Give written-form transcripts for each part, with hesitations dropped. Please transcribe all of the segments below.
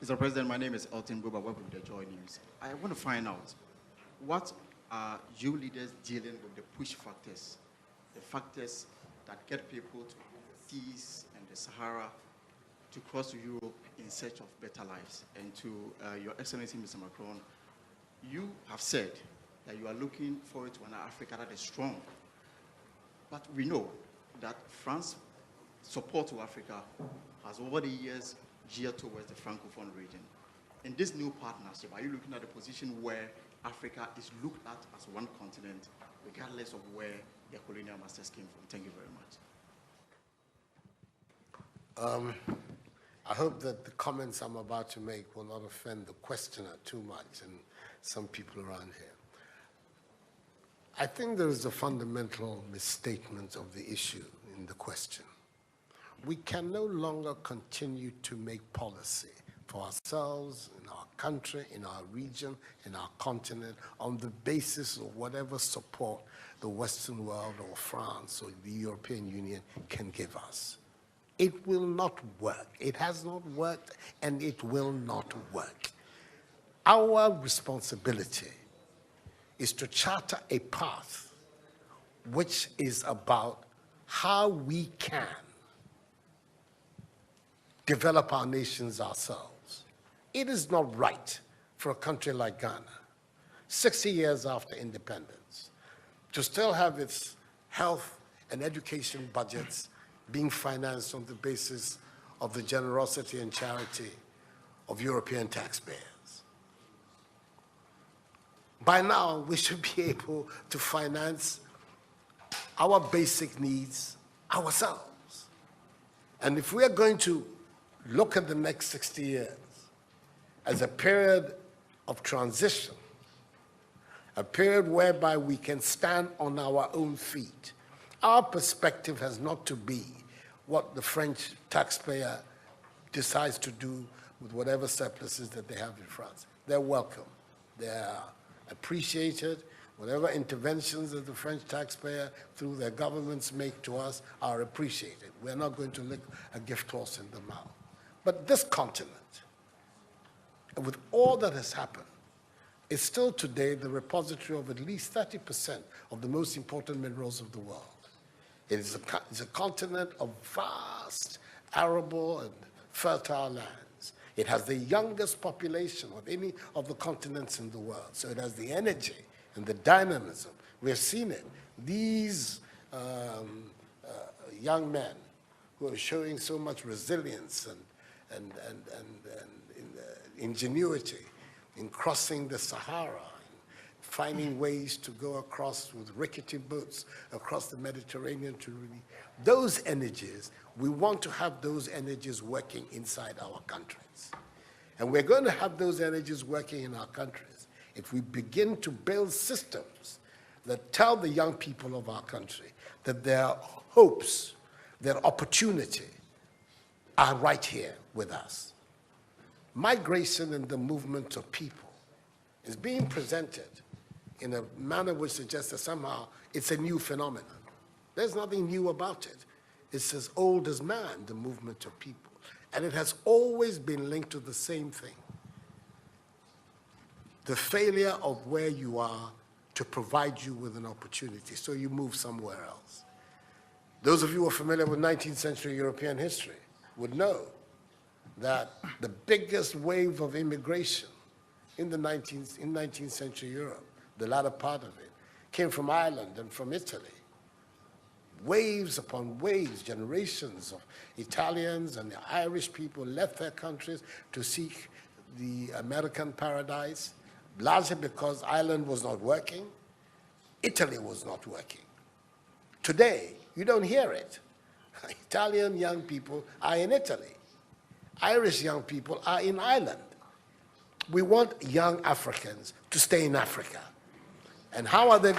Mr. President, my name is Elton Buba, welcome to the Joy News. I want to find out, what are you leaders dealing with the push factors, the factors that get people to the seas and the Sahara to cross to Europe in search of better lives? And to Your Excellency, Mr. Macron, you have said that you are looking forward to an Africa that is strong. But we know that France's support to Africa has over the years geared towards the Francophone region. In this new partnership, are you looking at a position where Africa is looked at as one continent, regardless of where their colonial masters came from? Thank you very much. I hope that the comments I'm about to make will not offend the questioner too much and some people around here. I think there is a fundamental misstatement of the issue in the question. We can no longer continue to make policy for ourselves, in our country, in our region, in our continent, on the basis of whatever support the Western world or France or the European Union can give us. It will not work. It has not worked, and it will not work. Our responsibility is to charter a path which is about how we can develop our nations ourselves. It is not right for a country like Ghana, 60 years after independence, to still have its health and education budgets being financed on the basis of the generosity and charity of European taxpayers. By now, we should be able to finance our basic needs ourselves. And if we are going to look at the next 60 years as a period of transition, a period whereby we can stand on our own feet, our perspective has not to be what the French taxpayer decides to do with whatever surpluses that they have in France. They're welcome. They're appreciated. Whatever interventions that the French taxpayer through their governments make to us are appreciated. We're not going to lick a gift horse in the mouth. But this continent, with all that has happened, is still today the repository of at least 30% of the most important minerals of the world. It's a continent of vast, arable and fertile lands. It has the youngest population of any of the continents in the world. So it has the energy and the dynamism. We have seen it. These young men who are showing so much resilience and ingenuity in crossing the Sahara, finding ways to go across with rickety boats across the Mediterranean to really, those energies, we want to have those energies working inside our countries. And we're going to have those energies working in our countries if we begin to build systems that tell the young people of our country that their hopes, their opportunity are right here with us. Migration and the movement of people is being presented in a manner which suggests that somehow it's a new phenomenon. There's nothing new about it. It's as old as man, the movement of people. And it has always been linked to the same thing. The failure of where you are to provide you with an opportunity, so you move somewhere else. Those of you who are familiar with 19th century European history would know that the biggest wave of immigration in 19th century Europe, the latter part of it, came from Ireland and from Italy. Waves upon waves, generations of Italians and the Irish people left their countries to seek the American paradise, largely because Ireland was not working, Italy was not working. Today, you don't hear it. Italian young people are in Italy. Irish young people are in Ireland. We want young Africans to stay in Africa. And how are they?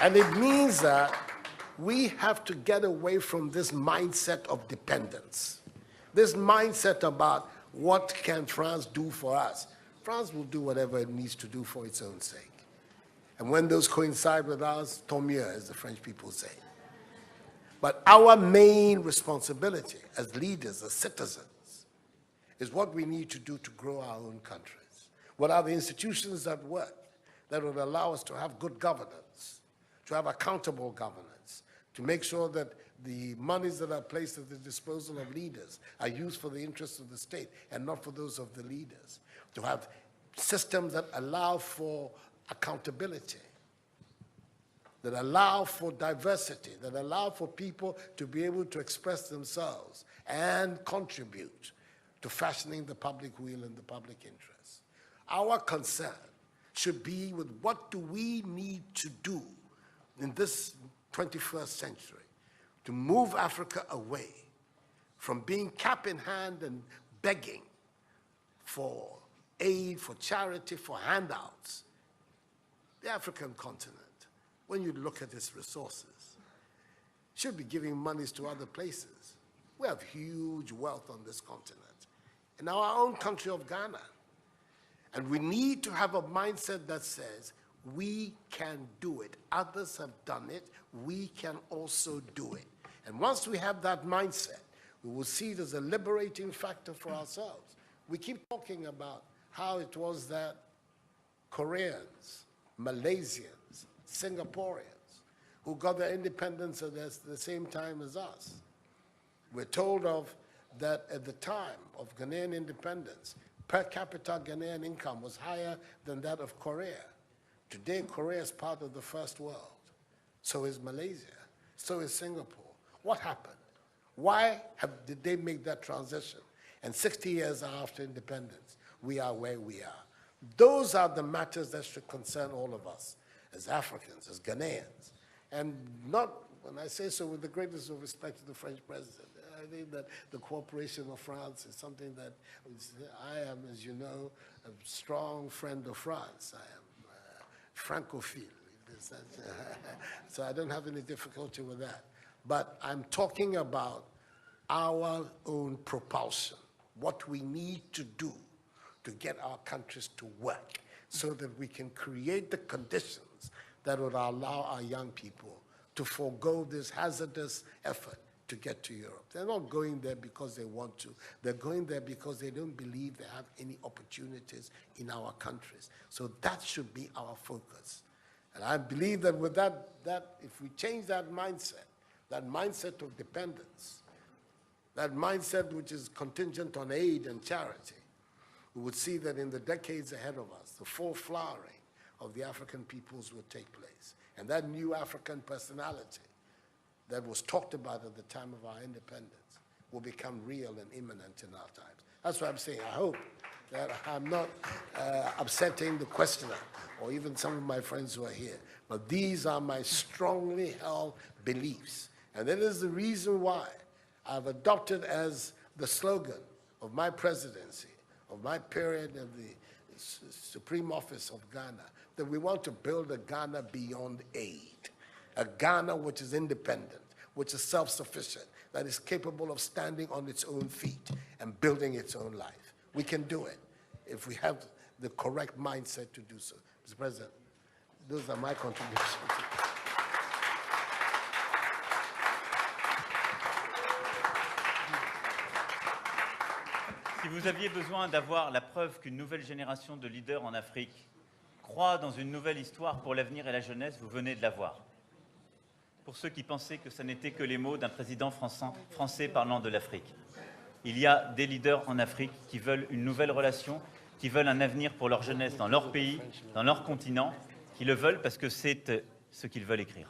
And it means that we have to get away from this mindset of dependence. This mindset about what can France do for us. France will do whatever it needs to do for its own sake. And when those coincide with ours, tant mieux, as the French people say. But our main responsibility as leaders, as citizens, is what we need to do to grow our own countries. What are the institutions that work, that would allow us to have good governance, to have accountable governance, to make sure that the monies that are placed at the disposal of leaders are used for the interests of the state and not for those of the leaders, to have systems that allow for accountability, that allow for diversity, that allow for people to be able to express themselves and contribute to fashioning the public will and the public interest. Our concern should be with what do we need to do in this 21st century to move Africa away from being cap in hand and begging for aid, for charity, for handouts. The African continent, when you look at its resources, should be giving monies to other places. We have huge wealth on this continent, in our own country of Ghana. And we need to have a mindset that says, we can do it. Others have done it. We can also do it. And once we have that mindset, we will see it as a liberating factor for ourselves. We keep talking about how it was that Koreans, Malaysians, Singaporeans, who got their independence at the same time as us. We're told of that at the time of Ghanaian independence, per capita Ghanaian income was higher than that of Korea. Today, Korea is part of the first world. So is Malaysia. So is Singapore. What happened? Why did they make that transition? And 60 years after independence, we are where we are. Those are the matters that should concern all of us as Africans, as Ghanaians. And not, when I say so, with the greatest of respect to the French president. I think that the cooperation of France is something that I am, as you know, a strong friend of France. I am Francophile. So I don't have any difficulty with that. But I'm talking about our own propulsion, what we need to do to get our countries to work so that we can create the conditions that would allow our young people to forego this hazardous effort to get to Europe. They're not going there because they want to. They're going there because they don't believe they have any opportunities in our countries. So that should be our focus. And I believe that with that if we change that mindset of dependence, that mindset which is contingent on aid and charity, we would see that in the decades ahead of us, the full flowering of the African peoples would take place. And that new African personality that was talked about at the time of our independence will become real and imminent in our times. That's what I'm saying. I hope that I'm not upsetting the questioner or even some of my friends who are here. But these are my strongly held beliefs. And that is the reason why I've adopted as the slogan of my presidency, of my period of the Supreme Office of Ghana, that we want to build a Ghana beyond aid. A Ghana which is independent, which is self-sufficient, that is capable of standing on its own feet and building its own life. We can do it if we have the correct mindset to do so. Mr. President, those are my contributions. Si vous aviez besoin d'avoir la preuve qu'une nouvelle génération de leaders en Afrique croit dans une nouvelle histoire pour l'avenir et la jeunesse, vous venez de la voir. Pour ceux qui pensaient que ce n'était que les mots d'un président français parlant de l'Afrique. Il y a des leaders en Afrique qui veulent une nouvelle relation, qui veulent un avenir pour leur jeunesse dans leur pays, dans leur continent, qui le veulent parce que c'est ce qu'ils veulent écrire.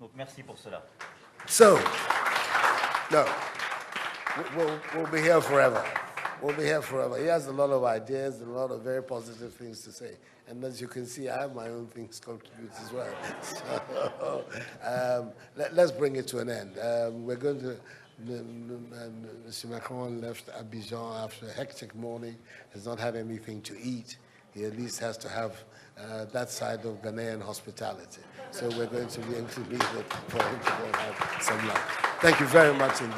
Donc merci pour cela. So, no, we'll be here forever. We'll be here forever. He has a lot of ideas and a lot of very positive things to say. And as you can see, I have my own things to contribute as well. So, let's bring it to an end. We're going to, Mr. Macron left Abidjan after a hectic morning, has not had anything to eat. He at least has to have that side of Ghanaian hospitality. So we're going to be able to leave it for him to go and have some lunch. Thank you very much indeed.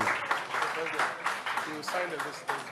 You signed this thing.